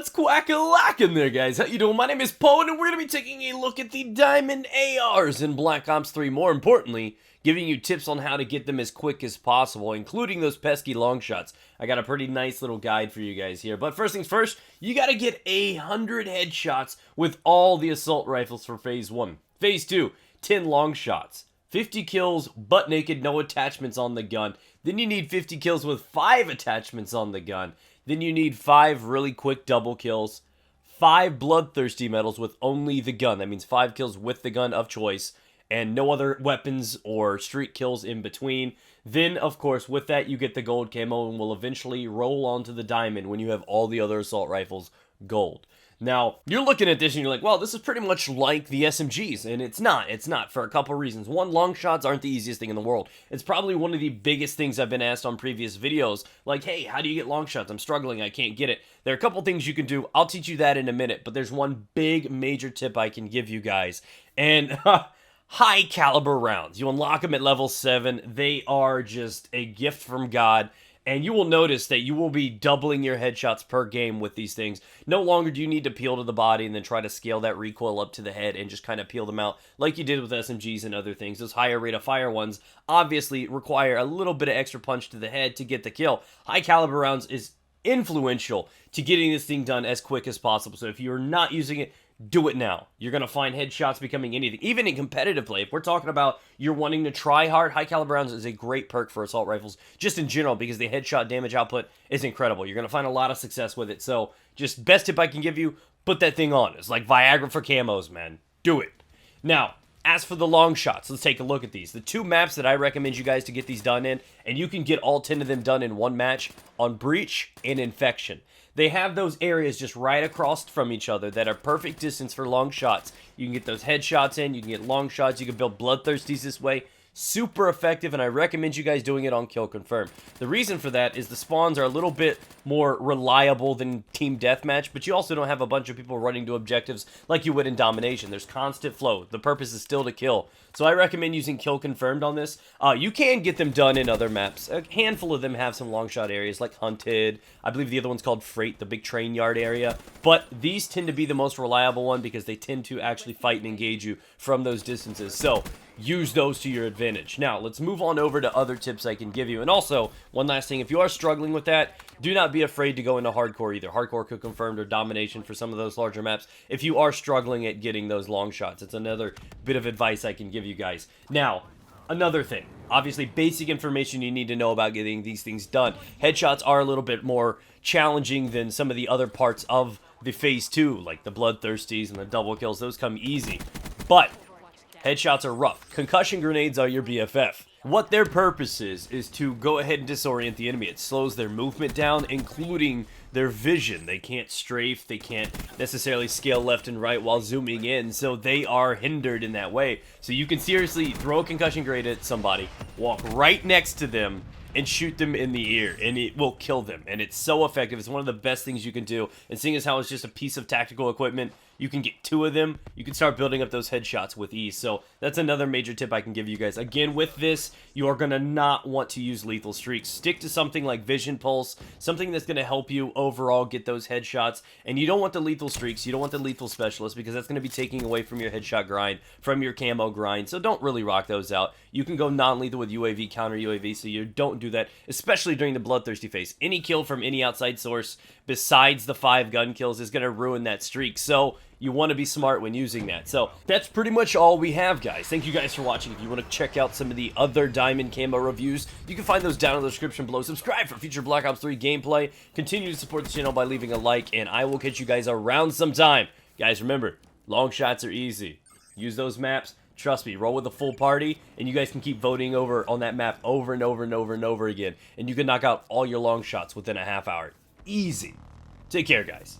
What's quack-a-lackin' there, guys? How you doing? My name is Poe, and we're going to be taking a look at the Diamond ARs in Black Ops 3. More importantly, giving you tips on how to get them as quick as possible, including those pesky long shots. I got a pretty nice little guide for you guys here. But first things first, you got to get 100 headshots with all the assault rifles for Phase 1. Phase 2, 10 long shots. 50 kills, butt naked, no attachments on the gun. Then you need 50 kills with 5 attachments on the gun. Then you need 5 really quick double kills, 5 bloodthirsty medals with only the gun. That means 5 kills with the gun of choice, and no other weapons or streak kills in between. Then, of course, with that, you get the gold camo and will eventually roll onto the diamond when you have all the other assault rifles gold. Now, you're looking at this and you're like, well, this is pretty much like the SMGs, and it's not. It's not, for a couple reasons. One, long shots aren't the easiest thing in the world. It's probably one of the biggest things I've been asked on previous videos, like, hey, how do you get long shots? I'm struggling, I can't get it. There are a couple things you can do. I'll teach you that in a minute, but there's one big major tip I can give you guys, and high caliber rounds. You unlock them at level 7. They are just a gift from God. And you will notice that you will be doubling your headshots per game with these things. No longer do you need to peel to the body and then try to scale that recoil up to the head and just kind of peel them out like you did with SMGs and other things. Those higher rate of fire ones obviously require a little bit of extra punch to the head to get the kill. High caliber rounds is influential to getting this thing done as quick as possible. So if you're not using it, do it now. You're going to find headshots becoming anything. Even in competitive play, if we're talking about you're wanting to try hard, high caliber rounds is a great perk for assault rifles, just in general, because the headshot damage output is incredible. You're going to find a lot of success with it. So just best tip I can give you, put that thing on. It's like Viagra for camos, man. Do it. Now, as for the long shots, let's take a look at these. The 2 maps that I recommend you guys to get these done in, and you can get all 10 of them done in one match, on Breach and Infection. They have those areas just right across from each other that are perfect distance for long shots. You can get those headshots in, you can get long shots, you can build bloodthirsties this way. Super effective, and I recommend you guys doing it on Kill Confirm. The reason for that is the spawns are a little bit more reliable than Team Deathmatch, but you also don't have a bunch of people running to objectives like you would in Domination. There's constant flow. The purpose is still to kill. So I recommend using Kill Confirmed on this. You can get them done in other maps. A handful of them have some long shot areas like Hunted. I believe the other one's called Freight, the big train yard area. But these tend to be the most reliable one because they tend to actually fight and engage you from those distances. So use those to your advantage. Now, let's move on over to other tips I can give you. And also, one last thing, if you are struggling with that, do not be afraid to go into Hardcore either. Hardcore, Kill Confirmed, or Domination for some of those larger maps. If you are struggling at getting those long shots, it's another bit of advice I can give you guys. Now, another thing. Obviously, basic information you need to know about getting these things done. Headshots are a little bit more challenging than some of the other parts of the Phase 2, like the Bloodthirsties and the double kills. Those come easy. But headshots are rough. Concussion grenades are your BFF. What their purpose is to go ahead and disorient the enemy. It slows their movement down, including their vision. They can't strafe, they can't necessarily scale left and right while zooming in, so they are hindered in that way. So you can seriously throw a concussion grenade at somebody, walk right next to them, and shoot them in the ear, and it will kill them. And it's so effective. It's one of the best things you can do. And seeing as how it's just a piece of tactical equipment, you can get 2 of them. You can start building up those headshots with ease. So that's another major tip I can give you guys. Again, with this, you are going to not want to use lethal streaks. Stick to something like Vision Pulse, something that's going to help you overall get those headshots. And you don't want the lethal streaks. You don't want the lethal specialist, because that's going to be taking away from your headshot grind, from your camo grind. So don't really rock those out. You can go non-lethal with UAV, counter UAV, so you don't do that, especially during the bloodthirsty phase. Any kill from any outside source besides the 5 gun kills is going to ruin that streak. So you want to be smart when using that. So that's pretty much all we have, guys. Thank you guys for watching. If you want to check out some of the other Diamond Camo reviews, you can find those down in the description below. Subscribe for future Black Ops 3 gameplay. Continue to support the channel by leaving a like, and I will catch you guys around sometime. Guys, remember, long shots are easy. Use those maps. Trust me, roll with a full party, and you guys can keep voting over on that map over and over and over and over again, and you can knock out all your long shots within a half hour. Easy. Take care, guys.